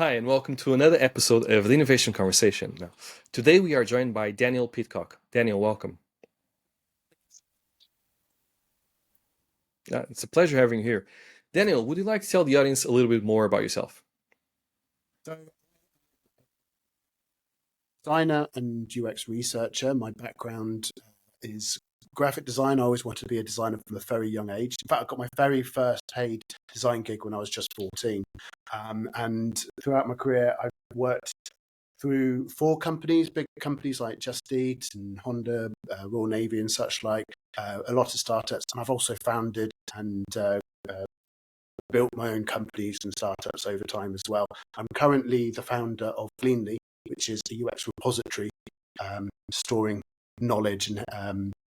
Hi, and welcome to another episode of the Innovation Conversation. Now, today we are joined by Daniel Pidcock. Daniel, welcome. It's a pleasure having you here. Daniel, would you like to tell the audience a little bit more about yourself? So, designer and UX researcher. My background is graphic design. I always wanted to be a designer from a very young age. In fact, I got my very first paid design gig when I was just 14. And throughout my career, I've worked through four companies, big companies like Just Eat and Honda, Royal Navy and such like, a lot of startups. And I've also founded and built my own companies and startups over time as well. I'm currently the founder of Gleanly, which is a UX repository storing knowledge in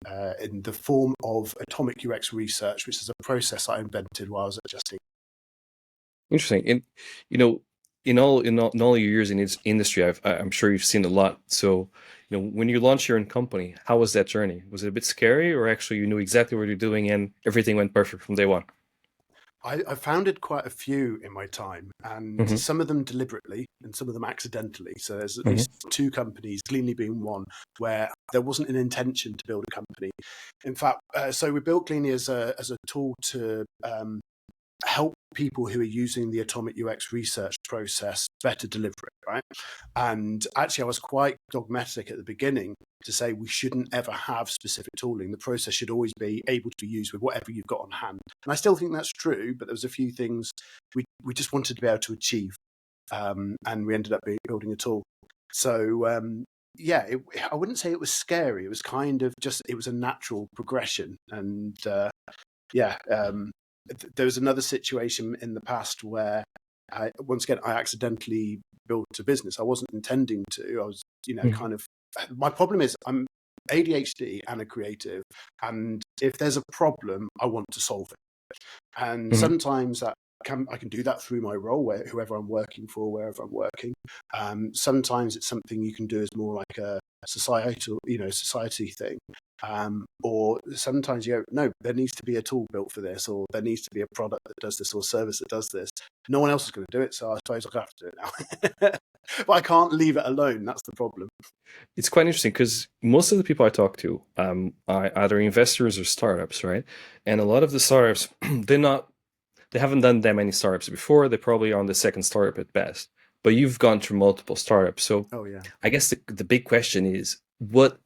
the form of atomic UX research, which is a process I invented while I was at Just Eat. Interesting. And you know, in all your years in this industry, I'm sure you've seen a lot. So, when you launched your own company, how was that journey? Was it a bit scary, or actually you knew exactly what you're doing and everything went perfect from day one? I founded quite a few in my time, and Hmm. some of them deliberately and some of them accidentally. So there's at Hmm. least two companies, Gleanly being one, where there wasn't an intention to build a company. In fact, so we built Gleanly as a tool to help people who are using the atomic UX research process better deliver it, right? And actually, I was quite dogmatic at the beginning to say we shouldn't ever have specific tooling. The process should always be able to be used with whatever you've got on hand. And I still think that's true, but there was a few things we just wanted to be able to achieve, and we ended up building a tool. So yeah, I wouldn't say it was scary. It was kind of just it was a natural progression, and yeah. There was another situation in the past where once again I accidentally built a business. I wasn't intending to. I was, Hmm. kind of. My problem is I'm ADHD and a creative, and if there's a problem, I want to solve it. And Hmm. sometimes I can do that through my role, where whoever I'm working for, wherever I'm working. Sometimes it's something you can do as more like a society thing. Or sometimes you go, no, there needs to be a tool built for this, or there needs to be a product that does this, or service that does this. No one else is going to do it, so I suppose I'll have to do it now. But I can't leave it alone. That's the problem. It's quite interesting because most of the people I talk to are either investors or startups, right? And a lot of the startups, they haven't done that many startups before. They're probably on the second startup at best. But you've gone through multiple startups, so Oh yeah. I guess the big question is what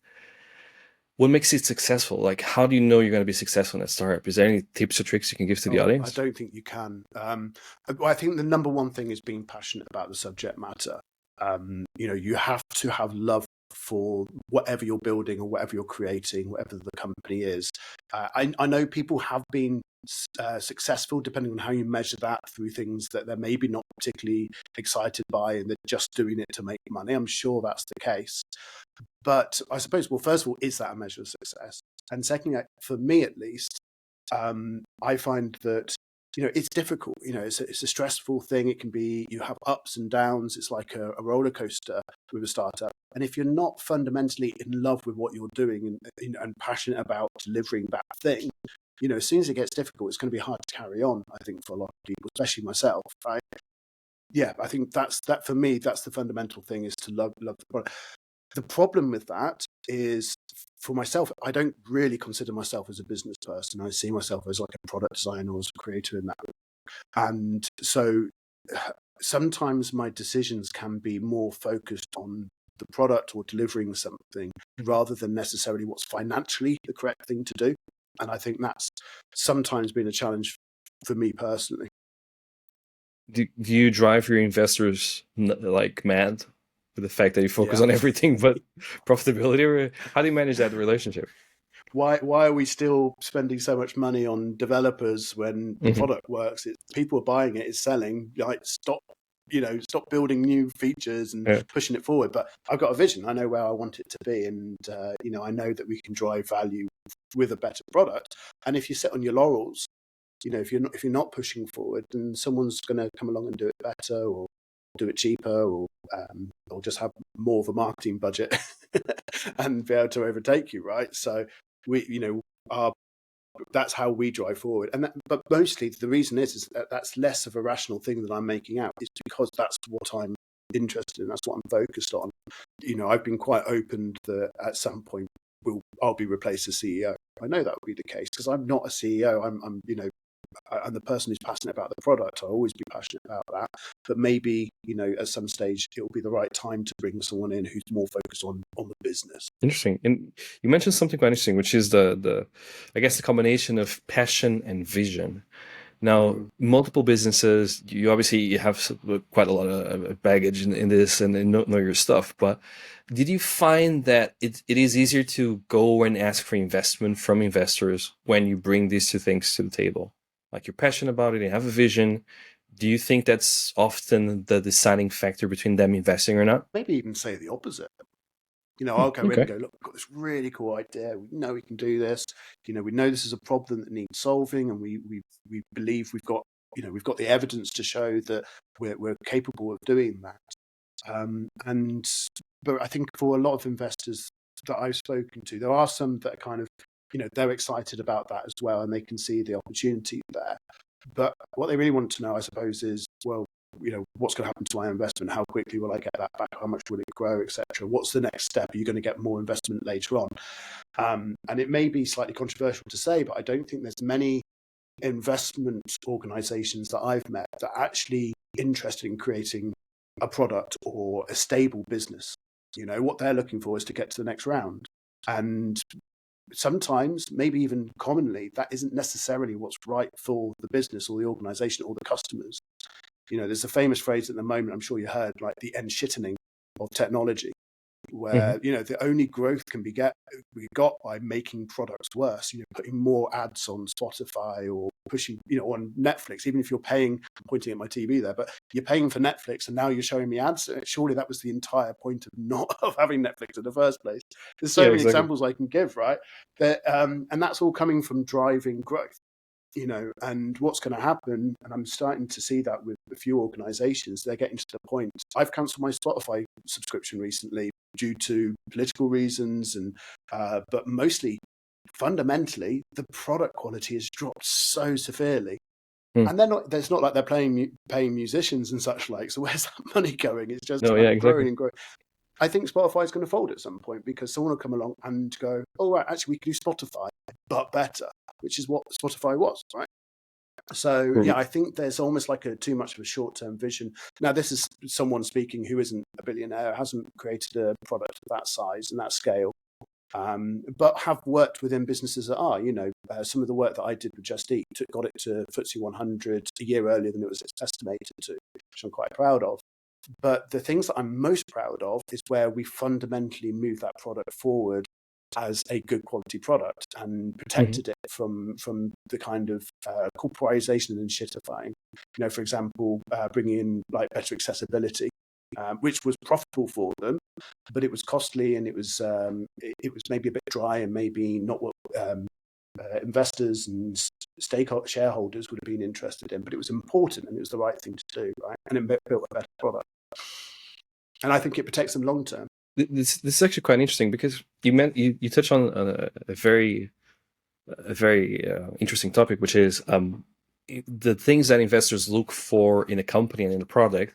makes it successful? Like, how do you know you're going to be successful in a startup? Is there any tips or tricks you can give to the Oh, I audience? don't think you can. I think the number one thing is being passionate about the subject matter. You have to have love for whatever you're building or whatever you're creating, whatever the company is. I know people have been successful depending on how you measure that through things that they're maybe not particularly excited by and they're just doing it to make money. I'm sure that's the case. But I suppose, well, first of all, is that a measure of success? And secondly, for me at least, I find that it's difficult. It's a stressful thing. It can be you have ups and downs. It's like a roller coaster with a startup. And if you're not fundamentally in love with what you're doing and passionate about delivering that thing, as soon as it gets difficult, it's going to be hard to carry on. I think for a lot of people, especially myself, right? Yeah, I think that for me. That's the fundamental thing: is to love the product. The problem with that is, for myself, I don't really consider myself as a business person. I see myself as like a product designer or as a creator in that. And so sometimes my decisions can be more focused on the product or delivering something Mhm. rather than necessarily what's financially the correct thing to do. And I think that's sometimes been a challenge for me personally. Do you drive your investors like mad with the fact that you focus Yeah. on everything but profitability? Or how do you manage that relationship? Why are we still spending so much money on developers when the Hmm. product works? It's people are buying it, it's selling. Like stop building new features and Yeah. pushing it forward. But I've got a vision. I know where I want it to be, and I know that we can drive value with a better product. And if you sit on your laurels, if you're not pushing forward, then someone's going to come along and do it better, or do it cheaper, or just have more of a marketing budget and be able to overtake you, right? So we, our that's how we drive forward. But mostly the reason is that that's less of a rational thing that I'm making out. It's because that's what I'm interested in. That's what I'm focused on. I've been quite open that at some point I'll be replaced as CEO. I know that will be the case because I'm not a CEO. I'm the person who's passionate about the product. I'll always be passionate about that. But maybe, at some stage it will be the right time to bring someone in who's more focused on the business. Interesting. And you mentioned something quite interesting, which is the I guess the combination of passion and vision. Now, multiple businesses, you have quite a lot of baggage in this and know your stuff. But did you find that it is easier to go and ask for investment from investors when you bring these two things to the table? Like you're passionate about it, you have a vision. Do you think that's often the deciding factor between them investing or not? Maybe even say the opposite. I'll go in and go, look, we've got this really cool idea. We know we can do this. We know this is a problem that needs solving, and we believe we've got the evidence to show that we're capable of doing that. But I think for a lot of investors that I've spoken to, there are some that are kind of, they're excited about that as well, and they can see the opportunity there. But what they really want to know, I suppose, is, well, what's going to happen to my investment? How quickly will I get that back? How much will it grow, etc.? What's the next step? Are you going to get more investment later on? And it may be slightly controversial to say, but I don't think there's many investment organizations that I've met that are actually interested in creating a product or a stable business. What they're looking for is to get to the next round. And sometimes, maybe even commonly, that isn't necessarily what's right for the business or the organization or the customers. There's a famous phrase at the moment, I'm sure you heard, like the end-shittening of technology, where, the only growth can be got by making products worse, putting more ads on Spotify or pushing, on Netflix, even if you're paying, I'm pointing at my TV there, but you're paying for Netflix and now you're showing me ads. Surely that was the entire point of having Netflix in the first place. There's so many examples I can give, right? And that's all coming from driving growth. And what's going to happen, and I'm starting to see that with a few organizations, they're getting to the point. I've cancelled my Spotify subscription recently due to political reasons, but mostly, fundamentally, the product quality has dropped so severely. And it's not like they're paying musicians and such like. So where's that money going? It's just growing and growing. I think Spotify is going to fold at some point because someone will come along and go, oh, right, actually, we can do Spotify, but better, which is what Spotify was, right? So, I think there's almost like too much of a short-term vision. Now, this is someone speaking who isn't a billionaire, hasn't created a product of that size and that scale, but have worked within businesses that are, some of the work that I did with Just Eat got it to FTSE 100 a year earlier than it was estimated to, which I'm quite proud of. But the things that I'm most proud of is where we fundamentally moved that product forward as a good quality product and protected it from the kind of corporatization and shitifying. For example, bringing in like better accessibility, which was profitable for them, but it was costly and it was maybe a bit dry and maybe not what investors and shareholders would have been interested in. But it was important and it was the right thing to do, right? And it built a better product. And I think it protects them long term. This is actually quite interesting because you touched on a very interesting topic, which is the things that investors look for in a company and in a product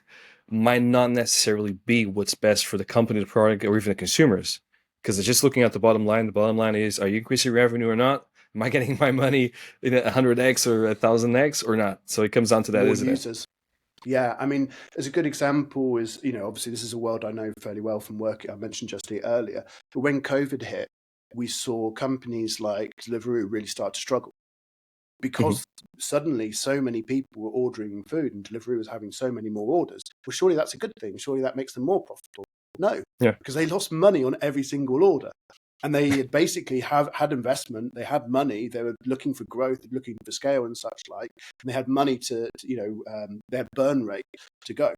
might not necessarily be what's best for the company, the product, or even the consumers. Because they're just looking at the bottom line. The bottom line is, are you increasing revenue or not? Am I getting my money in 100x or 1000x or not? So it comes down to that, isn't it? Yeah, I mean, as a good example is, obviously this is a world I know fairly well from work. I mentioned Just Eat earlier, but when COVID hit, we saw companies like Deliveroo really start to struggle because suddenly so many people were ordering food and Deliveroo was having so many more orders. Well, surely that's a good thing. Surely that makes them more profitable. No, because they lost money on every single order. And they had basically had investment, they had money, they were looking for growth, looking for scale and such like, and they had money to their burn rate to go.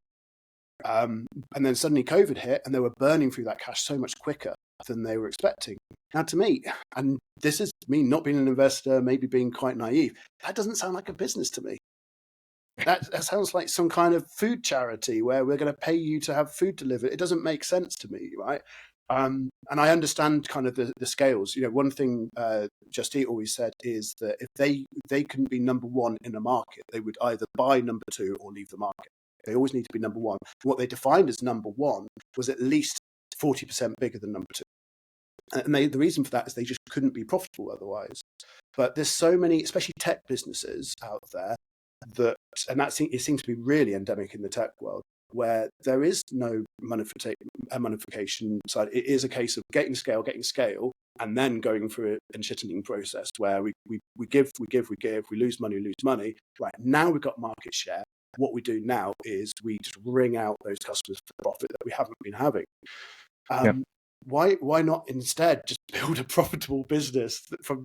And then suddenly COVID hit and they were burning through that cash so much quicker than they were expecting. Now to me, and this is me not being an investor, maybe being quite naive, that doesn't sound like a business to me. That sounds like some kind of food charity where we're going to pay you to have food delivered. It doesn't make sense to me, right? And I understand kind of the scales. One thing Just Eat always said is that if they couldn't be number one in a market, they would either buy number two or leave the market. They always need to be number one. What they defined as number one was at least 40% bigger than number two. And the reason for that is they just couldn't be profitable otherwise. But there's so many, especially tech businesses out there, it seems to be really endemic in the tech world, where there is no monetization side. It is a case of getting scale, and then going through a shittening process where we give, we lose money. Right, now we've got market share. What we do now is we just wring out those customers for profit that we haven't been having. Yeah. Why not instead just build a profitable business from,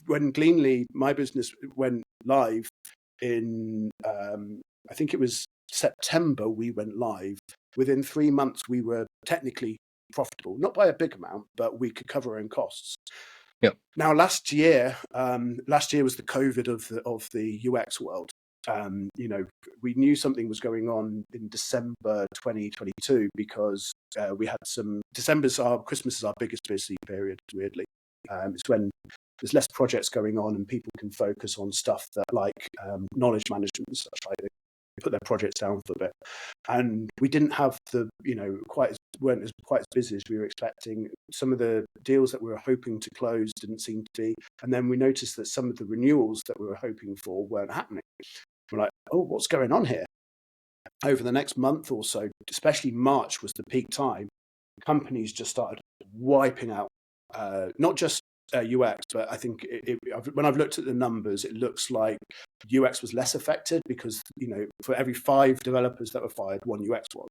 when Gleanly, my business, went live in, I think it was September, we went live. Within 3 months, we were technically profitable, not by a big amount, but we could cover our own costs. Yeah. Now, last year was the COVID of the UX world. We knew something was going on in December 2022 because we had Christmas is our biggest busy period, weirdly. It's when there's less projects going on and people can focus on stuff that like knowledge management and such like. They put their projects down for a bit, and we didn't have weren't quite as busy as we were expecting. Some of the deals that we were hoping to close didn't seem to be, and then we noticed that some of the renewals that we were hoping for weren't happening. We're like, oh, what's going on here? Over the next month or so, especially March was the peak time, companies just started wiping out, not just UX, but I think when I've looked at the numbers, it looks like UX was less affected because, for every 5 developers that were fired, 1 UX was.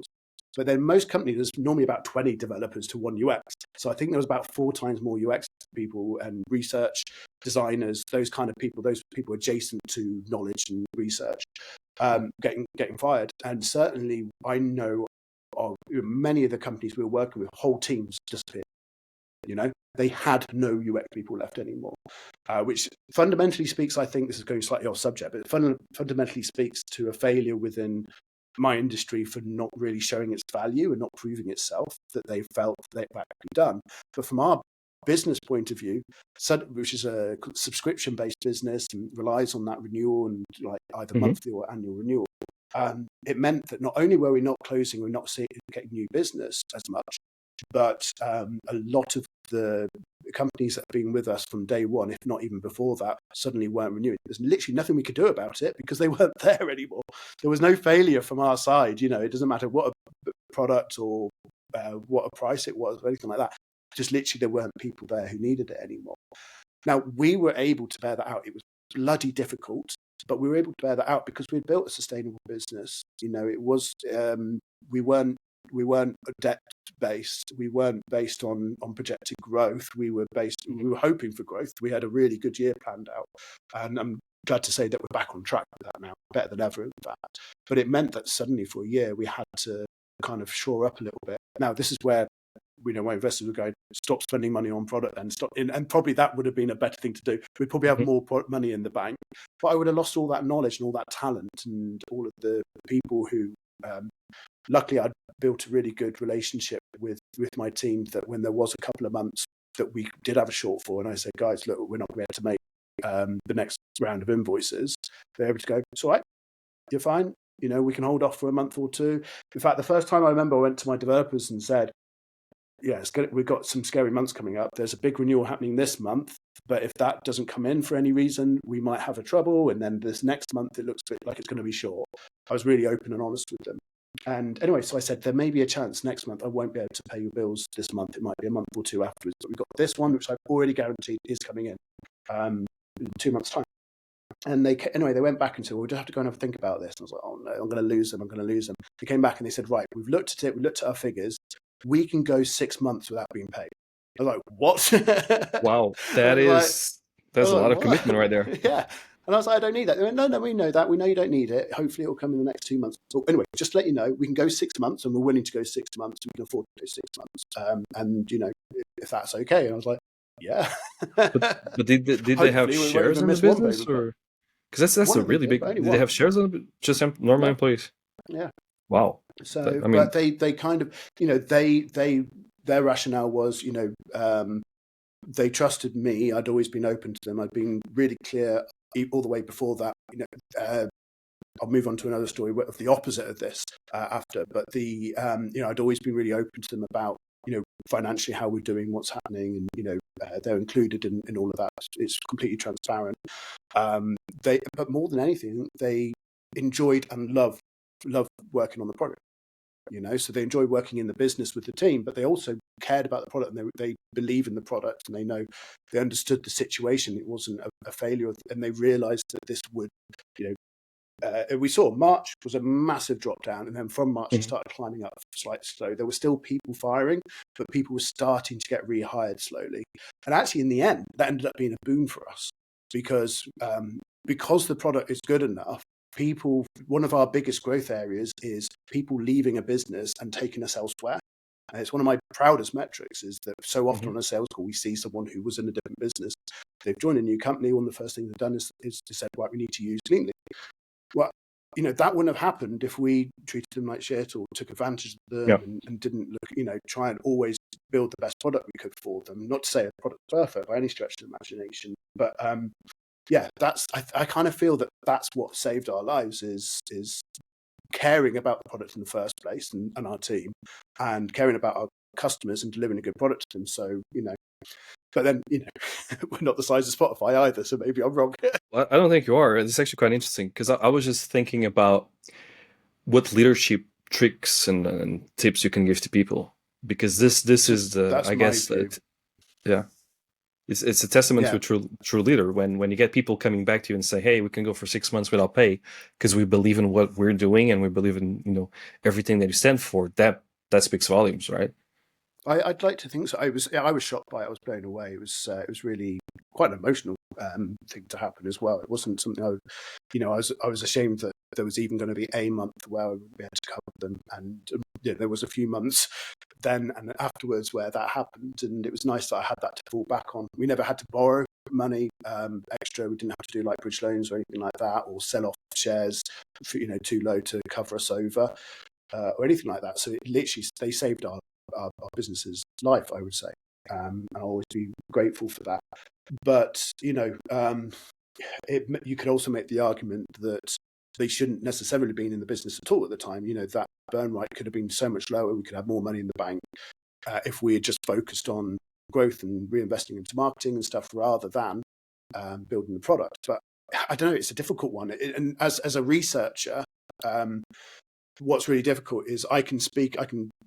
But then most companies, there's normally about 20 developers to 1 UX. So I think there was about 4 times more UX people and research designers, those people adjacent to knowledge and research, getting fired. And certainly I know of many of the companies we were working with, whole teams disappeared. They had no UX people left anymore, which fundamentally speaks, I think this is going slightly off subject, but fundamentally speaks to a failure within my industry for not really showing its value and not proving itself that they felt they've actually done. But from our business point of view, which is a subscription-based business and relies on that renewal and like either monthly or annual renewal, it meant that not only were we not closing, we're not getting new business as much, but a lot of the companies that have been with us from day one, if not even before that, suddenly weren't renewing. There's literally nothing we could do about it because they weren't there anymore. There was no failure from our side. It doesn't matter what a product or what a price it was or anything like that. Just literally there weren't people there who needed it anymore. Now, we were able to bear that out. It was bloody difficult, but we were able to bear that out because we'd built a sustainable business. It was we weren't debt based. We weren't based on projected growth. We were hoping for growth. We had a really good year planned out, and I'm glad to say that we're back on track with that now, better than ever in fact. But it meant that suddenly for a year we had to kind of shore up a little bit. Now this is where my investors were going, stop spending money on product and probably that would have been a better thing to do. We'd probably have more money in the bank, but I would have lost all that knowledge and all that talent and all of the people who luckily I'd built a really good relationship with my team, that when there was a couple of months that we did have a shortfall and I said, guys, look, we're not going to be able to make the next round of invoices, they're able to go, it's all right, you're fine, we can hold off for a month or two. In fact, the first time I remember I went to my developers and said, yeah, we've got some scary months coming up. There's a big renewal happening this month, but if that doesn't come in for any reason, we might have a trouble. And then this next month, it looks a bit like it's going to be short. I was really open and honest with them. And anyway, so I said, there may be a chance next month I won't be able to pay your bills this month. It might be a month or two afterwards. But we've got this one, which I've already guaranteed is coming in 2 months' time. And they went back and said, well, we'll just have to go and have a think about this. And I was like, oh no, I'm going to lose them. They came back and they said, right, we've looked at it. We looked at our figures. We can go 6 months without being paid. I was like, what? Wow, that's a lot of commitment right there. Yeah. And I was like, I don't need that. They went, no, we know that. We know you don't need it. Hopefully it will come in the next 2 months. So anyway, just to let you know, we can go 6 months and we're willing to go 6 months. We can afford to go 6 months. And, if that's okay. And I was like, yeah. but did they have shares in the business? Or because that's a really big. Did they have shares on the just normal employees? Yeah. Wow. So, but they kind of, they their rationale was, they trusted me. I'd always been open to them. I'd been really clear all the way before that. I'll move on to another story of the opposite of this after. But I'd always been really open to them about, financially how we're doing, what's happening, and they're included in all of that. It's completely transparent. But more than anything, they enjoyed and loved working on the product. So they enjoy working in the business with the team, but they also cared about the product, and they believe in the product, and they understood the situation. It wasn't a failure, and they realized that this would, we saw March was a massive drop down, and then from March it started climbing up slightly slow. There were still people firing, but people were starting to get rehired slowly. And actually, in the end, that ended up being a boon for us because the product is good enough. One of our biggest growth areas is people leaving a business and taking us elsewhere. And it's one of my proudest metrics, is that so often on a sales call, we see someone who was in a different business. They've joined a new company. One of the first things they've done is to say, right, we need to use Leanly. Well, that wouldn't have happened if we treated them like shit or took advantage of them and didn't look, try and always build the best product we could for them. Not to say the product's perfect by any stretch of the imagination, but I kind of feel that that's what saved our lives is caring about the product in the first place and our team, and caring about our customers and delivering a good product to them. So, but then, we're not the size of Spotify either, so maybe I'm wrong. Well, I don't think you are. It's actually quite interesting because I was just thinking about what leadership tricks and tips you can give to people, because this is the, I guess, it's a testament to a true leader when you get people coming back to you and say, hey, we can go for 6 months without pay because we believe in what we're doing and we believe in everything that you stand for. That speaks volumes, right? I'd like to think so. I was shocked by it. I was blown away. It was really quite an emotional thing to happen as well. It wasn't something I was ashamed that there was even going to be a month where we had to cover them, and there was a few months then and afterwards where that happened, and it was nice that I had that to fall back on. We never had to borrow money extra. We didn't have to do like bridge loans or anything like that, or sell off shares for, too low to cover us over or anything like that. So it literally, they saved our business's life, I would say, and I'll always be grateful for that. But you could also make the argument that they shouldn't necessarily have been in the business at all at the time. That burn rate could have been so much lower. We could have more money in the bank if we had just focused on growth and reinvesting into marketing and stuff rather than building the product. But I don't know, it's a difficult one. And as a researcher, what's really difficult is I can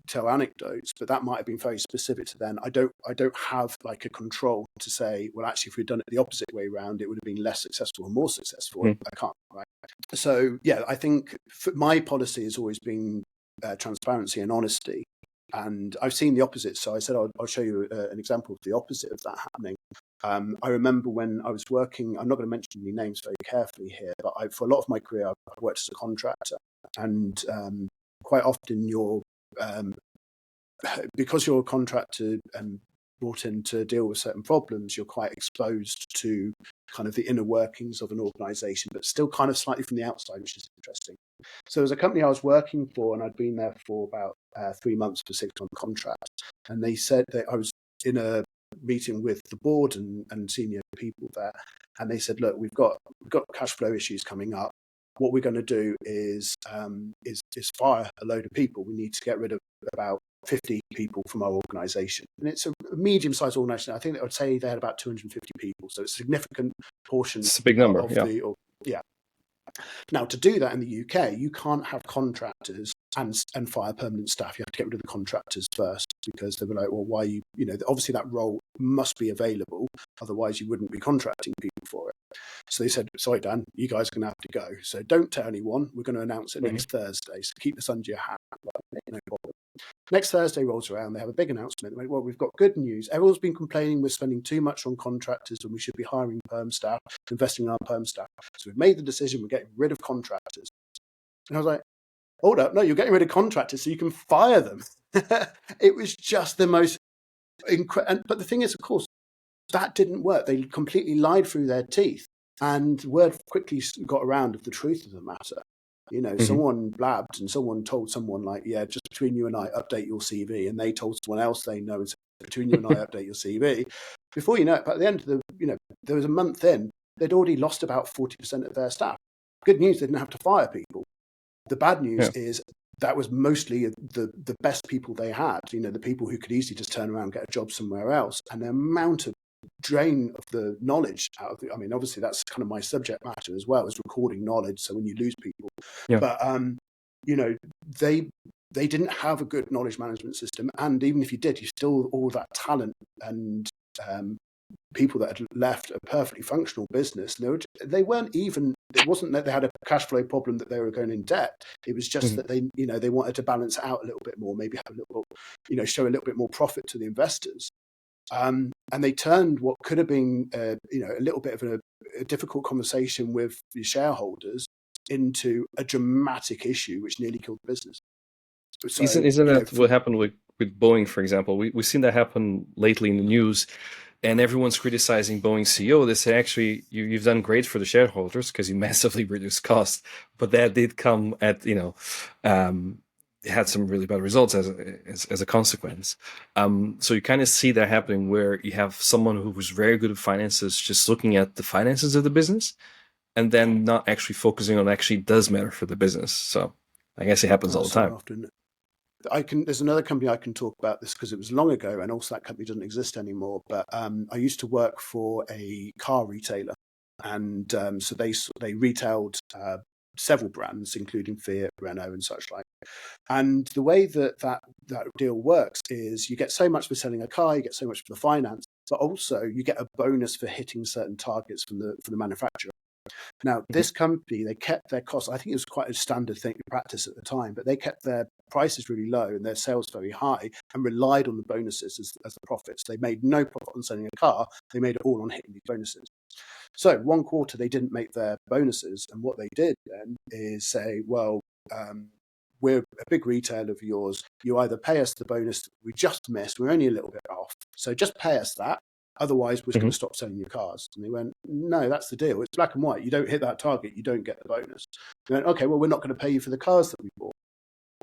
tell anecdotes, but that might have been very specific to them. I don't have like a control to say, well, actually, if we'd done it the opposite way around, it would have been less successful or more successful. I can't, right? So yeah, I think my policy has always been transparency and honesty. And I've seen the opposite. So I said, I'll show you an example of the opposite of that happening. I remember when I was working, I'm not going to mention any names very carefully here, but for a lot of my career, I've worked as a contractor. And quite often because you're a contractor and brought in to deal with certain problems, you're quite exposed to kind of the inner workings of an organization, but still kind of slightly from the outside, which is interesting. So there's a company I was working for, and I'd been there for about 3 months for 6-month contract. And they said that I was in a meeting with the board and senior people there. And they said, look, we've got cash flow issues coming up. What we're going to do is fire a load of people. We need to get rid of about 50 people from our organisation. And it's a medium-sized organisation. I think I would say they had about 250 people. So it's a significant portion. It's a big number, yeah. Now, to do that in the UK, you can't have contractors and fire permanent staff. You have to get rid of the contractors first, because they were like, well, why obviously that role must be available. Otherwise, you wouldn't be contracting people for it. So they said, sorry, Dan, you guys are going to have to go. So don't tell anyone. We're going to announce it next Thursday. So keep this under your hat. No problem. Next Thursday rolls around. They have a big announcement. They went, well, we've got good news. Everyone's been complaining we're spending too much on contractors and we should be hiring perm staff, investing in our perm staff. So we've made the decision. We're getting rid of contractors. And I was like, hold up. No, you're getting rid of contractors so you can fire them. It was just the most incredible. But the thing is, of course, that didn't work. They completely lied through their teeth. And word quickly got around of the truth of the matter. Hmm. Someone blabbed and someone told someone like, yeah, just between you and I, update your CV. And they told someone else they know, and said, between you and I, update your CV. Before you know it, by the end of there was a month in, they'd already lost about 40% of their staff. Good news, they didn't have to fire people. The bad news Yeah. is that was mostly the best people they had, the people who could easily just turn around and get a job somewhere else. And the amount of drain of the knowledge out of it, I mean, obviously that's kind of my subject matter as well, is recording knowledge. So when you lose people, Yeah. but you know, they they didn't have a good knowledge management system, and even if you did, you still all that talent and um, people that had left a perfectly functional business. They weren't even. It wasn't that they had a cash flow problem that they were going in debt. It was just Hmm. that they wanted to balance it out a little bit more, maybe have a little, show a little bit more profit to the investors. And they turned what could have been, a little bit of a difficult conversation with the shareholders into a dramatic issue, which nearly killed the business. So, Isn't that for what happened with Boeing, for example? We've seen that happen lately in the news, and everyone's criticizing Boeing's CEO. They say, actually, you've done great for the shareholders because you massively reduced costs, but that did come at, um, had some really bad results as a consequence. So you kind of see that happening where you have someone who was very good at finances, just looking at the finances of the business, and then not actually focusing on what actually does matter for the business. So I guess it happens all the so time. often, there's another company I can talk about this because it was long ago, and also that company doesn't exist anymore. But I used to work for a car retailer, and so they retailed several brands, including Fiat, Renault, and such like. And the way that deal works is you get so much for selling a car, you get so much for the finance, but also you get a bonus for hitting certain targets from the manufacturer. Now, Mhm. this company, they kept their costs. I think it was quite a standard thing to practice at the time, but they kept their prices really low and their sales very high and relied on the bonuses as the profits. They made no profit on selling a car. They made it all on hitting these bonuses. So one quarter, they didn't make their bonuses. And what they did then is say, well, we're a big retailer of yours. You either pay us the bonus that we just missed. We're only a little bit off. So just pay us that. Otherwise, we're going Mhm. to stop selling your cars. And they went, no, that's the deal. It's black and white. You don't hit that target, you don't get the bonus. They went, okay, well, we're not going to pay you for the cars that we bought.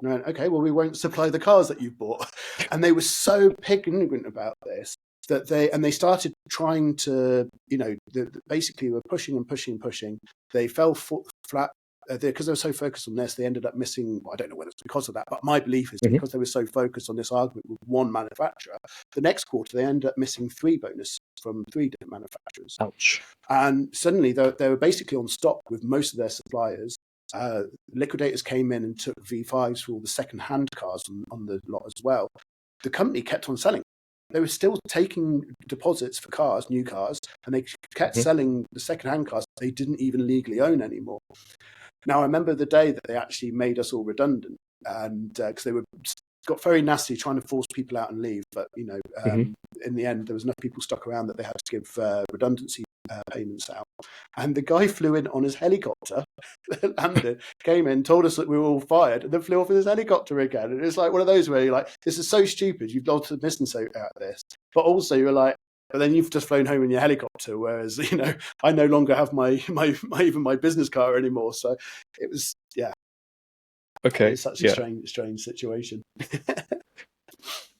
And they went, okay, well, we won't supply the cars that you've bought. And they were so ignorant about this that they started trying to, basically were pushing and pushing and pushing. They fell flat because they were so focused on this, they ended up missing. Well, I don't know whether it's because of that, but my belief is Mhm. because they were so focused on this argument with one manufacturer, the next quarter they ended up missing three bonuses from three different manufacturers. Ouch. And suddenly they were basically on stock with most of their suppliers. Liquidators came in and took V5s for all the second-hand cars on the lot as well. The company kept on selling. They were still taking deposits for cars, new cars, and they kept Mhm. selling the second-hand cars they didn't even legally own anymore. Now, I remember the day that they actually made us all redundant, and because they got very nasty trying to force people out and leave. But Mhm. in the end, there was enough people stuck around that they had to give redundancy payments out. And the guy flew in on his helicopter, landed, came in, told us that we were all fired, and then flew off in his helicopter again. And it's like one of those where you're like, this is so stupid. You've lost the business out of this, but also you're like, but then you've just flown home in your helicopter, whereas I no longer have my even my business car anymore. So it was, yeah, Okay. it's such a Yeah. strange situation.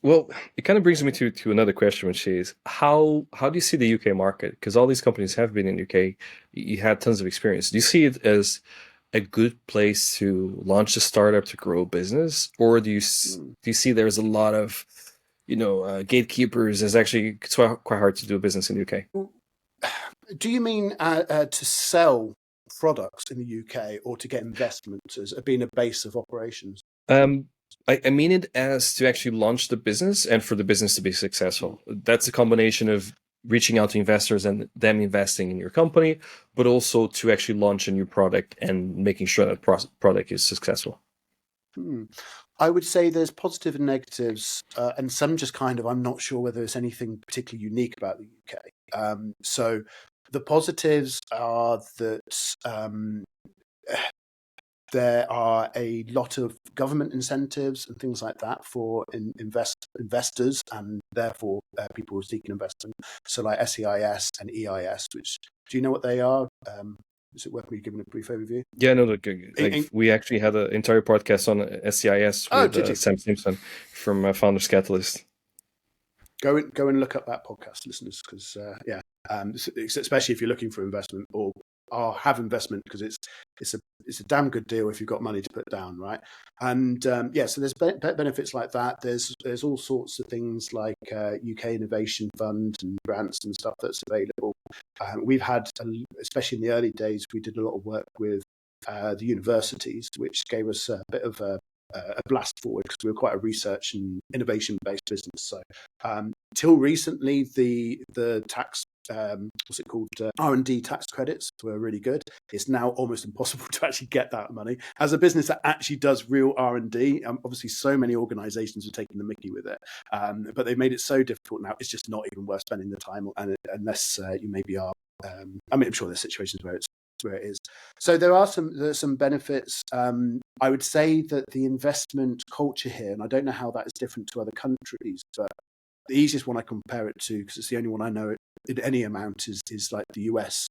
Well, it kind of brings me to another question, which is how do you see the UK market? Because all these companies have been in UK. You had tons of experience. Do you see it as a good place to launch a startup to grow a business, or Mm. do you see there's a lot of gatekeepers? It's actually quite hard to do a business in the UK. Do you mean to sell products in the UK or to get investment as being a base of operations? Um, I mean it as to actually launch the business and for the business to be Mm. successful. That's a combination of reaching out to investors and them investing in your company, but also to actually launch a new product and making sure that product is successful. Hmm. I would say there's positive and negatives, and some just kind of, I'm not sure whether there's anything particularly unique about the UK. So the positives are that there are a lot of government incentives and things like that for investors and therefore people seeking investment. So like SEIS and EIS, which do you know what they are? Is it worth me giving a brief overview? Yeah, no, like we actually had an entire podcast on SCIS Oh, with did you? Sam Simpson from Founders Catalyst. Go and look up that podcast, listeners, because especially if you're looking for investment or have investment, because it's a damn good deal if you've got money to put down, right? And so there's benefits like that. There's all sorts of things like UK Innovation Fund and grants and stuff that's available. We've had, especially in the early days, we did a lot of work with the universities, which gave us a bit of a blast forward because we were quite a research and innovation based business. So till recently, the tax what's it called, R&D tax credits were really good. It's now almost impossible to actually get that money as a business that actually does real R&D. Obviously, so many organizations are taking the mickey with it, but they made it so difficult now. It's just not even worth spending the time unless you maybe are. I'm sure there's situations where it is. So there's some benefits. I would say that the investment culture here, and I don't know how that is different to other countries, but the easiest one I compare it to, because it's the only one I know in any amount, is like the US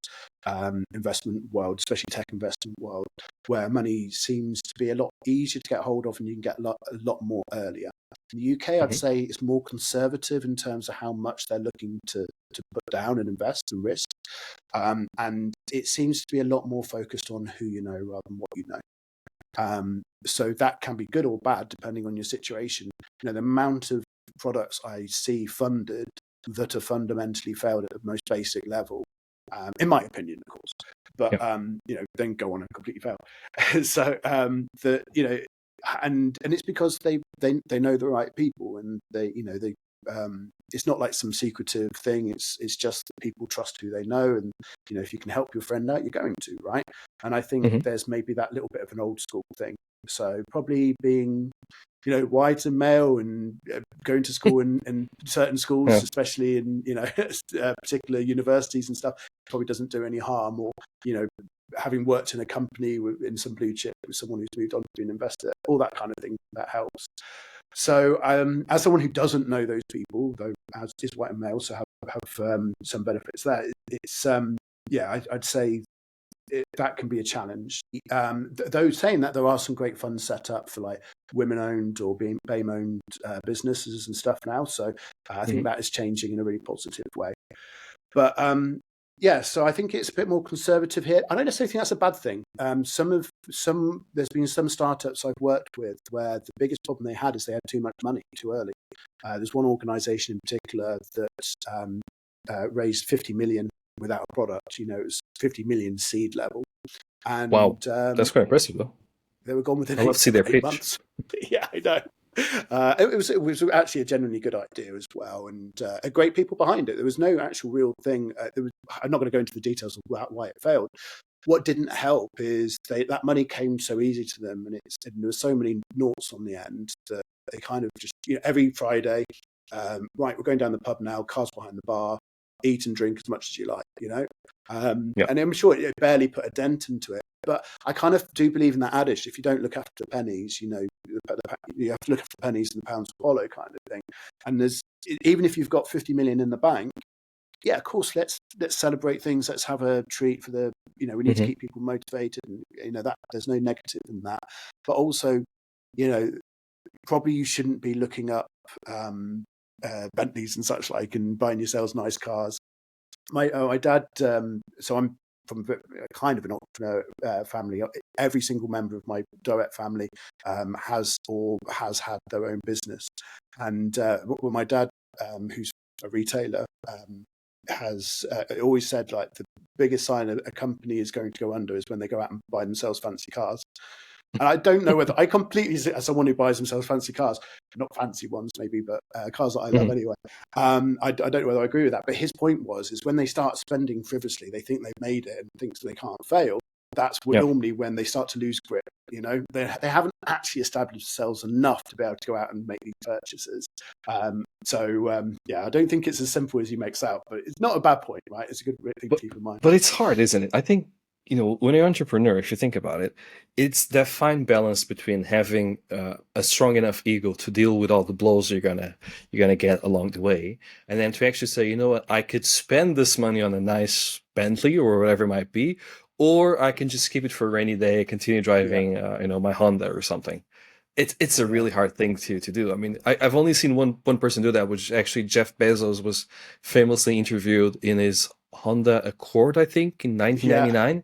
investment world, especially tech investment world, where money seems to be a lot easier to get hold of and you can get a lot more earlier. In the UK, I'd say it's more conservative in terms of how much they're looking to put down and invest and risk. And it seems to be a lot more focused on who you know rather than what you know. So that can be good or bad depending on your situation. The amount of products I see funded that are fundamentally failed at the most basic level, in my opinion, of course, but then go on and completely fail. So and it's because they know the right people, and they it's not like some secretive thing. It's just that people trust who they know, and if you can help your friend out, you're going to, right? And I think there's maybe that little bit of an old school thing. So probably being white and male and going to school in certain schools, especially in particular universities and stuff, probably doesn't do any harm. Or having worked in a company in some blue chip with someone who's moved on to be an investor, all that kind of thing, that helps. So as someone who doesn't know those people, though as is white and male, so have some benefits there, it's I'd say that can be a challenge. Though saying that, there are some great funds set up for like women-owned or BAME-owned businesses and stuff now. So I think that is changing in a really positive way. But so I think it's a bit more conservative here. I don't necessarily think that's a bad thing. There's been some startups I've worked with where the biggest problem they had is they had too much money too early. There's one organisation in particular that raised 50 million without a product. It was 50 million seed level. And wow, that's quite impressive, though. They were gone within I'd love to see their pitch. months. Yeah, I know. It was actually a genuinely good idea as well, and great people behind it. There was no actual real thing. I'm not going to go into the details of why it failed. What didn't help is that money came so easy to them, and there were so many noughts on the end that they kind of just every Friday, right, we're going down the pub now. Cars behind the bar. Eat and drink as much as you like, and I'm sure it barely put a dent into it. But I kind of do believe in that adage: if you don't look after pennies, you have to look after pennies and the pounds follow, kind of thing. And even if you've got 50 million in the bank, yeah, of course, let's celebrate things. Let's have a treat for the, we need to keep people motivated, and that there's no negative in that. But also, probably you shouldn't be looking up Bentleys and such like and buying yourselves nice cars. My dad, so I'm from kind of an entrepreneur family. Every single member of my direct family has had their own business, and my dad, who's a retailer, has always said like the biggest sign a company is going to go under is when they go out and buy themselves fancy cars. And I don't know whether I completely, as someone who buys themselves fancy cars, not fancy ones maybe, but cars that I love anyway. I don't know whether I agree with that. But his point is when they start spending frivolously, they think they've made it and think they can't fail. That's normally when they start to lose grip. They haven't actually established themselves enough to be able to go out and make these purchases. I don't think it's as simple as he makes out, but it's not a bad point, right? It's a good thing to keep in mind. But it's hard, isn't it? I think when you're an entrepreneur, if you think about it, it's that fine balance between having a strong enough ego to deal with all the blows you're gonna get along the way, and then to actually say, you know what, I could spend this money on a nice Bentley or whatever it might be, or I can just keep it for a rainy day, continue Yeah, driving, my Honda or something. It's a yeah, really hard thing to do. I mean, I've only seen one person do that, which actually Jeff Bezos was famously interviewed in his Honda Accord, I think, in yeah. 1999.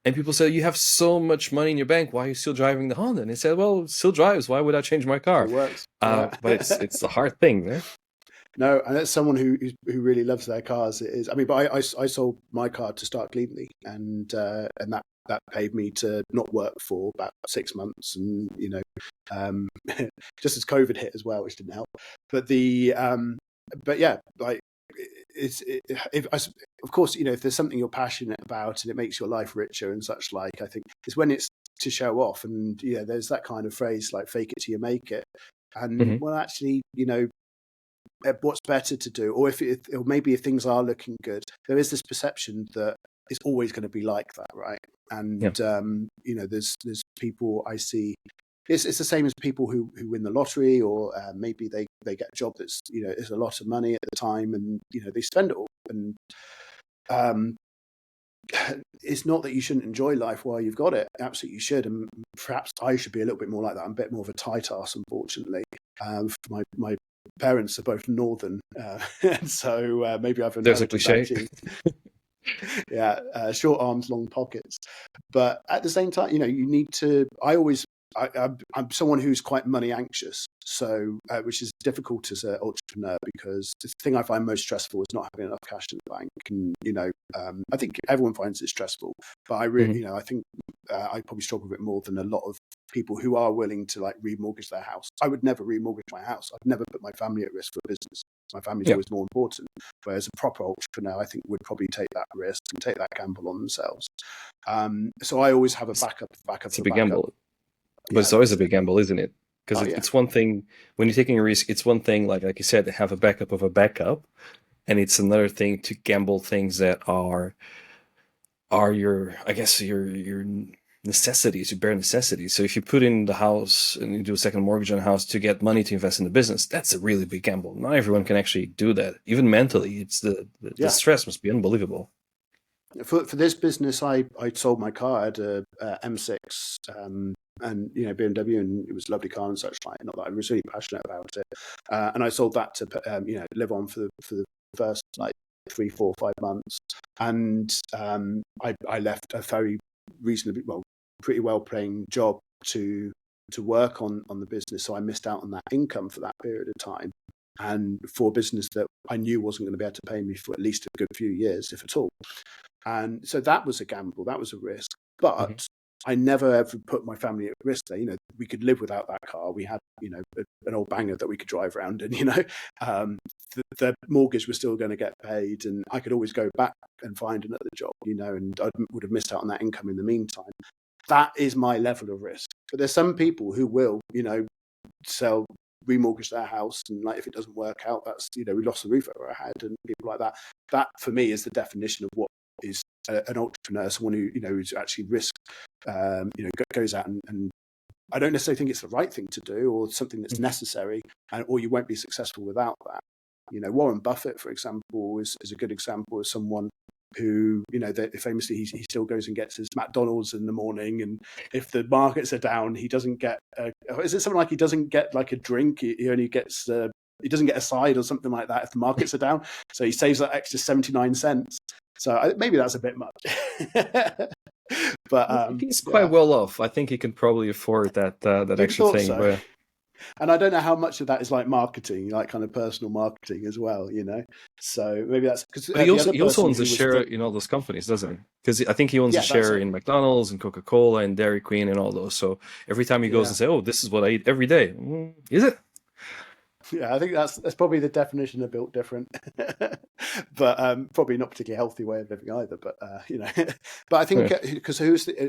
And people said, "You have so much money in your bank. Why are you still driving the Honda?" And he said, "Well, it still drives. Why would I change my car?" Still works. Yeah. But it's a hard thing, there. No, and that's someone who really loves their cars. It is. I mean, but I sold my car to start Cleanly, and that paid me to not work for about 6 months, and um, just as COVID hit as well, which didn't help. But but yeah, like if of course, if there's something you're passionate about and it makes your life richer and such like, I think it's when it's to show off, and there's that kind of phrase like "fake it till you make it." And Hmm. well, actually, what's better to do, or or maybe if things are looking good, there is this perception that it's always going to be like that, right? Yeah. And there's people I see. It's the same as people who win the lottery, or maybe they get a job that's is a lot of money at the time, and they spend it all. And um, it's not that you shouldn't enjoy life while you've got it. Absolutely, you should. And perhaps I should be a little bit more like that. I'm a bit more of a tight ass, unfortunately. My parents are both northern, and so maybe I've There's a inherited that cliche. gene. Yeah, short arms, long pockets. But at the same time, you need to. I'm someone who's quite money anxious, so which is difficult as an entrepreneur, because the thing I find most stressful is not having enough cash in the bank. And I think everyone finds it stressful, but I really, Hmm. I think I probably struggle with it more than a lot of people who are willing to like remortgage their house. I would never remortgage my house. I'd never put my family at risk for business. My family's Yeah, always more important. Whereas a proper entrepreneur, I think, would probably take that risk and take that gamble on themselves. So I always have a it's, backup, backup, it's a a big backup. gamble, but Yeah, it's always that's a big it. gamble, isn't it? Because Oh yeah, it's one thing when you're taking a risk. It's one thing, like you said, to have a backup of a backup, and it's another thing to gamble things that are your, I guess, your necessities, your bare necessities. So if you put in the house and you do a second mortgage on a house to get money to invest in the business, that's a really big gamble. Not everyone can actually do that. Even mentally, it's the yeah. stress must be unbelievable. For this business, I sold my car. I had a M6, and BMW, and it was a lovely car and such like. Not that I was really passionate about it, and I sold that to live on for the first like 3, 4, 5 months, and I left a very reasonably pretty well paying job to work on the business, so I missed out on that income for that period of time, and for a business that I knew wasn't going to be able to pay me for at least a good few years, if at all. And so that was a gamble, that was a risk. Hmm. But I never ever put my family at risk there. We could live without that car. We had, an old banger that we could drive around and, the mortgage was still going to get paid, and I could always go back and find another job, and I would have missed out on that income in the meantime. That is my level of risk. But there's some people who will, sell, remortgage their house, and like if it doesn't work out, that's we lost the roof over our head, and people like that. That for me is the definition of what is an entrepreneur, someone who who's actually risk, goes out and I don't necessarily think it's the right thing to do or something that's necessary, or you won't be successful without that. Warren Buffett, for example, is a good example of someone who, famously, he still goes and gets his McDonald's in the morning, and if the markets are down, he doesn't get. Is it something like he doesn't get like a drink? He only gets. He doesn't get a side or something like that if the markets are down. So he saves that extra 79 cents. So maybe that's a bit much. But I think he's quite yeah, well off. I think he can probably afford that you'd have extra thought thing. so. But And I don't know how much of that is like marketing, like kind of personal marketing as well, So maybe that's because But the other he also person owns a who was share full, in all those companies, doesn't he? Because I think he owns a yeah, that's share it. in McDonald's and Coca-Cola and Dairy Queen and all those. So every time he goes Yeah. and say, "Oh, this is what I eat every day," is it? Yeah, I think that's probably the definition of built different, but probably not particularly healthy way of living either. But but I think Yeah. because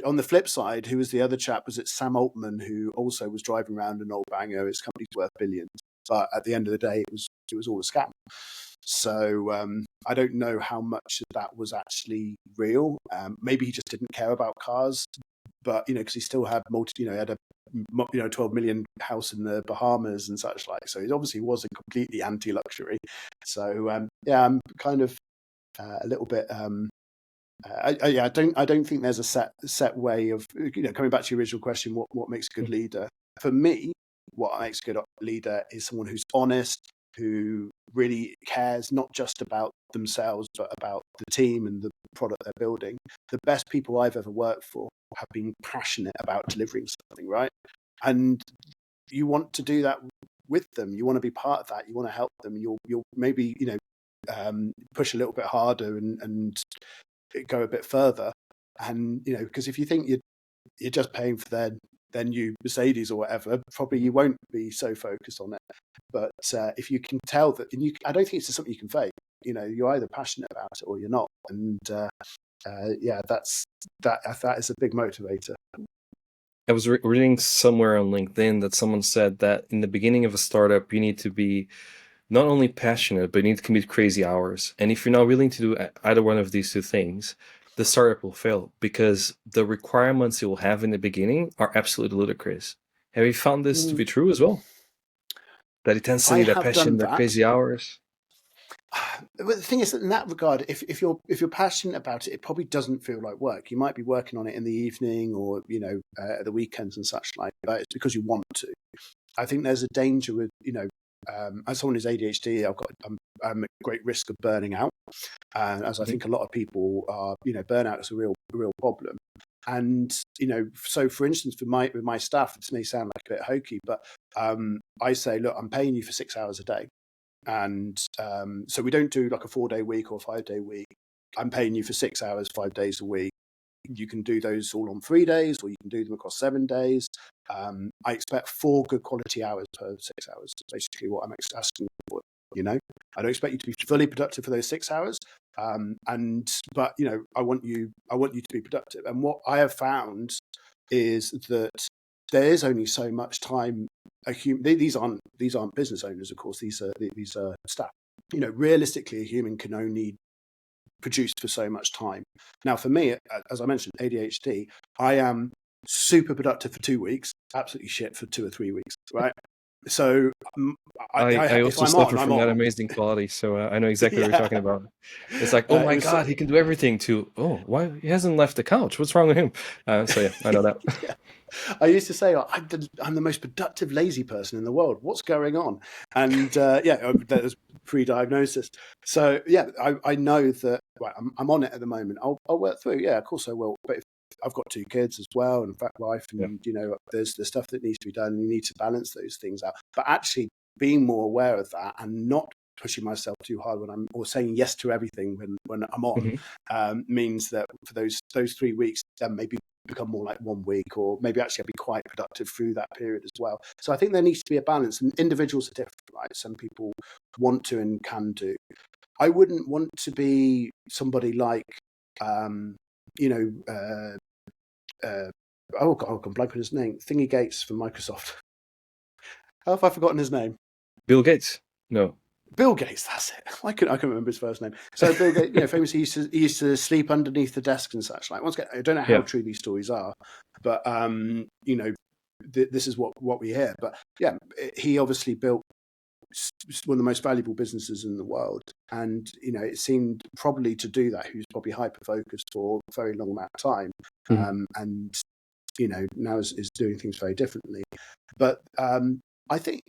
on the flip side, who was the other chap? Was it Sam Altman, who also was driving around an old banger? His company's worth billions, but at the end of the day, it was all a scam. So I don't know how much of that was actually real. Maybe he just didn't care about cars, but because he still had he had a 12 million house in the Bahamas and such like. So he obviously wasn't completely anti-luxury. So yeah, I'm kind of a little bit I don't think there's a set way of, coming back to your original question, what makes a good leader. For me, what makes a good leader is someone who's honest, who really cares not just about themselves but about the team and the product they're building. The best people I've ever worked for have been passionate about delivering something, right? And you want to do that with them. You want to be part of that. You want to help them. You'll maybe push a little bit harder and go a bit further. And because if you think you're just paying for their new Mercedes or whatever, probably you won't be so focused on it. But if you can tell that, and I don't think it's something you can fake. You're either passionate about it or you're not. And that is a big motivator. I was reading somewhere on LinkedIn that someone said that in the beginning of a startup, you need to be not only passionate, but you need to commit crazy hours. And if you're not willing to do either one of these two things, the startup will fail because the requirements you will have in the beginning are absolutely ludicrous. Have you found this to be true as well? That it tends to I need that have done passion, that that. crazy hours? But the thing is that in that regard, if you're passionate about it, it probably doesn't feel like work. You might be working on it in the evening or at the weekends and such like, but it's because you want to. I think there's a danger with as someone who's ADHD, I'm at great risk of burning out, and as I think a lot of people are, burnout is a real problem. And so for instance, with my staff, this may sound like a bit hokey, but I say, look, I'm paying you for 6 hours a day. And so we don't do like a 4-day week or a 5-day week. I'm paying you for 6 hours, 5 days a week. You can do those all on 3 days, or you can do them across 7 days. I expect 4 good quality hours per 6 hours. That's basically what I'm asking for. I don't expect you to be fully productive for those 6 hours. But I want you to be productive. And what I have found is that there is only so much time these aren't business owners, of course. These are staff. Realistically, a human can only produce for so much time. Now, for me, as I mentioned, ADHD, I am super productive for 2 weeks, absolutely shit for 2 or 3 weeks, right? So I if also I'm suffer on, I'm from that on. amazing quality, so I know exactly what you're Yeah. talking about. It's like, oh It my was. God, he can do everything. To oh, why he hasn't left the couch? What's wrong with him? So yeah, I know that. Yeah. I used to say, I'm the most productive lazy person in the world. What's going on? And that was pre-diagnosis. So yeah, I know that. Right, I'm on it at the moment. I'll work through. Yeah, of course I will. But if I've got 2 kids as well, and fact wife, Yeah. and there's stuff that needs to be done. And you need to balance those things out. But actually, being more aware of that and not pushing myself too hard or saying yes to everything when I'm on, means that for those 3 weeks, then maybe become more like 1 week, or maybe actually I'll be quite productive through that period as well. So I think there needs to be a balance, and individuals are different, right? Some people want to and can do. I wouldn't want to be somebody like, oh God, I'm blanking on his name. Thingy Gates from Microsoft. How have I forgotten his name? Bill Gates? No. Bill Gates, that's it. I couldn't remember his first name. So Bill Gates, famously, he used to sleep underneath the desk and such. Like, once again, I don't know how Yeah. true these stories are, but this is what we hear. But yeah, he obviously built one of the most valuable businesses in the world, and it seemed probably to do that. He was probably hyper focused for a very long amount of time, and now is doing things very differently. But I think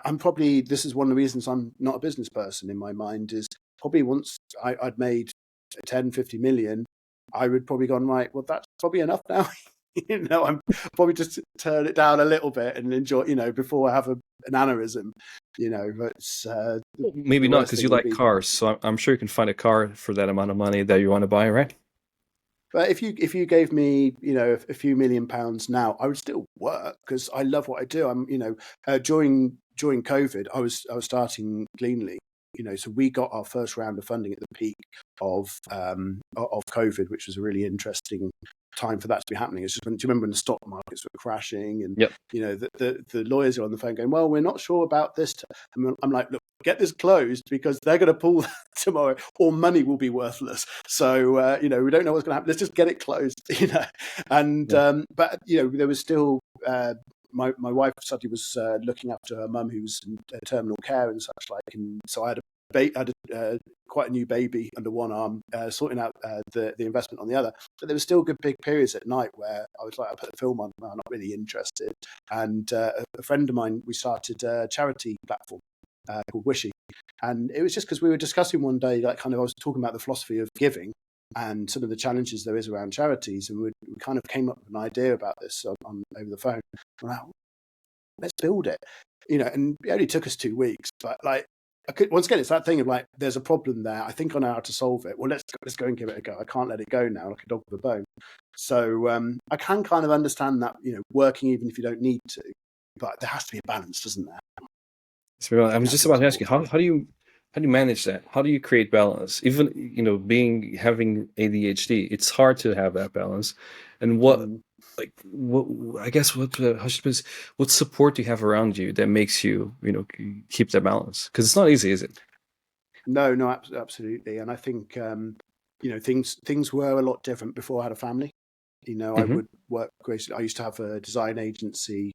I'm probably, this is one of the reasons I'm not a business person in my mind, is probably once I'd made 10, 50 million, I would probably gone, right, well, that's probably enough now. I'm probably just turn it down a little bit and enjoy, before I have an aneurysm, but Maybe the not, worst because thing you would like be. cars, so I'm sure you can find a car for that amount of money that you want to buy, right? But if you gave me a few £1 million now, I would still work because I love what I do. I'm during COVID, I was starting Gleanly. So we got our first round of funding at the peak of COVID, which was a really interesting time for that to be happening. It's just do you remember when the stock markets were crashing, and Yep. the lawyers are on the phone going, well, we're not sure about this. I'm like, look, get this closed because they're going to pull that tomorrow, or money will be worthless. So we don't know what's going to happen. Let's just get it closed. And Yeah. but there was still. My wife suddenly was looking after her mum, who was in terminal care and such like, and so I had quite a new baby under one arm, sorting out the investment on the other. But there were still good big periods at night where I was like, I put a film on, well, I'm not really interested. And a friend of mine, we started a charity platform called Wishy. And it was just because we were discussing one day, like kind of, I was talking about the philosophy of giving and some of the challenges there is around charities. And we kind of came up with an idea about this over the phone. We're like, let's build it, and it only took us 2 weeks, but like, once again, it's that thing of like, there's a problem there. I think I know how to solve it. Well, let's go and give it a go. I can't let it go now, like a dog with a bone. So I can kind of understand that, working even if you don't need to, but there has to be a balance, doesn't there? So I was just about to ask you, how do you manage that? How do you create balance? Even having ADHD, it's hard to have that balance. And what I guess how should I put this, what support do you have around you that makes you keep that balance? Because it's not easy, is it? No, absolutely. And I think things were a lot different before I had a family. I would work. I used to have a design agency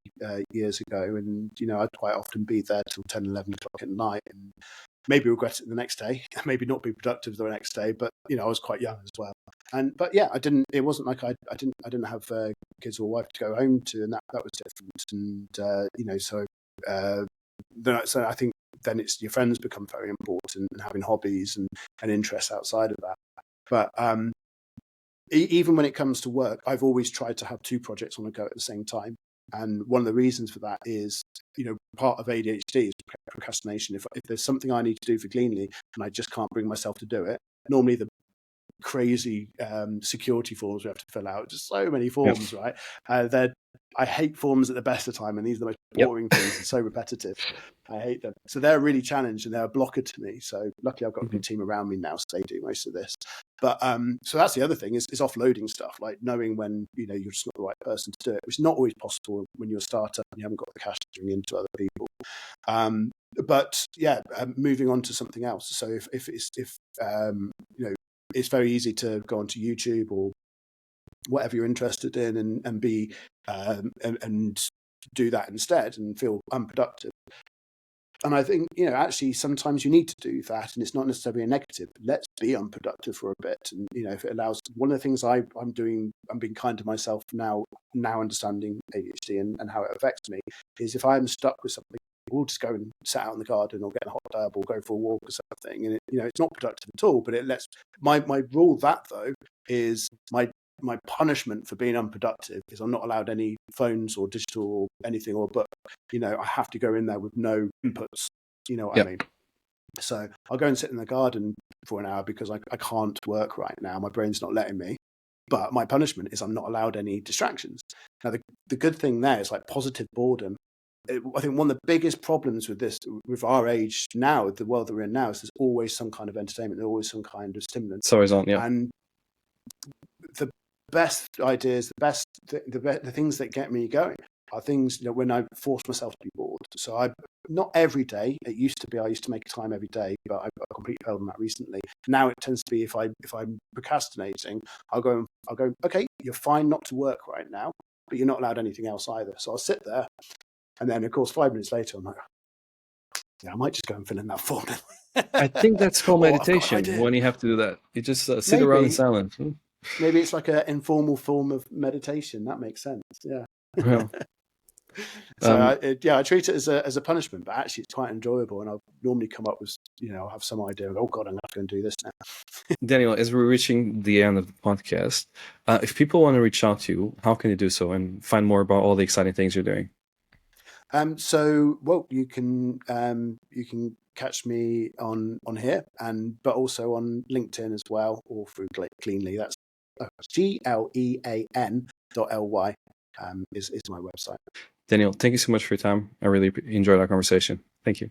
years ago, and I'd quite often be there till 10, 11 o'clock at night, and maybe regret it the next day, maybe not be productive the next day. But I was quite young as well, but yeah, I didn't. It wasn't like I didn't have kids or wife to go home to, and that was different. And so I think then it's your friends become very important, and having hobbies and interests outside of that. But even when it comes to work, I've always tried to have 2 projects on the go at the same time. And one of the reasons for that is, part of ADHD is procrastination. If there's something I need to do for Cleanly and I just can't bring myself to do it, normally the crazy security forms we have to fill out, just so many forms, right? I hate forms at the best of time, and these are the most boring things and so repetitive. I hate them. So they're really challenged and they're a blocker to me. So luckily I've got a good team around me now, so they do most of this. But so that's the other thing is offloading stuff, like knowing when you're just not the right person to do it, which is not always possible when you're a startup and you haven't got the cash to bring into other people. But yeah, moving on to something else. So if it's very easy to go onto YouTube or whatever you're interested in and be and do that instead and feel unproductive. And I think, actually sometimes you need to do that, and it's not necessarily a negative. Let's be unproductive for a bit. And, if it allows, one of the things I'm doing, I'm being kind to myself now understanding ADHD and how it affects me, is if I'm stuck with something, we'll just go and sit out in the garden or get a hot tub or go for a walk or something. And it's not productive at all, but it lets my rule that though is my punishment for being unproductive is I'm not allowed any phones or digital or anything or book. I have to go in there with no inputs. You know what I mean? So I'll go and sit in the garden for an hour because I can't work right now. My brain's not letting me. But my punishment is I'm not allowed any distractions. Now, the good thing there is like positive boredom. I think one of the biggest problems with our age now, the world that we're in now, is there's always some kind of entertainment. There's always some kind of stimulant. It's always on, And the best ideas, the things that get me going are things when I force myself to be bored. So not every day. It used to be I used to make time every day, but I've completely failed on that recently. Now it tends to be if I'm procrastinating, I'll go. Okay, you're fine not to work right now, but you're not allowed anything else either. So I'll sit there, and then of course 5 minutes later I'm like, yeah, I might just go and fill in that form. I think that's called Or I've got an meditation. idea. When you have to do that, you just sit around in silence. Maybe it's like an informal form of meditation. That makes sense. Yeah. Well, So I treat it as a punishment, but actually it's quite enjoyable. And I'll normally come up with, I'll have some idea of, oh God, I'm going to have to go and do this now. Daniel, as we're reaching the end of the podcast, if people want to reach out to you, how can they do so and find more about all the exciting things you're doing? You can catch me on here but also on LinkedIn as well, or through Cleanly. That's GLEAN.ly is my website. Daniel, thank you so much for your time. I really enjoyed our conversation. Thank you.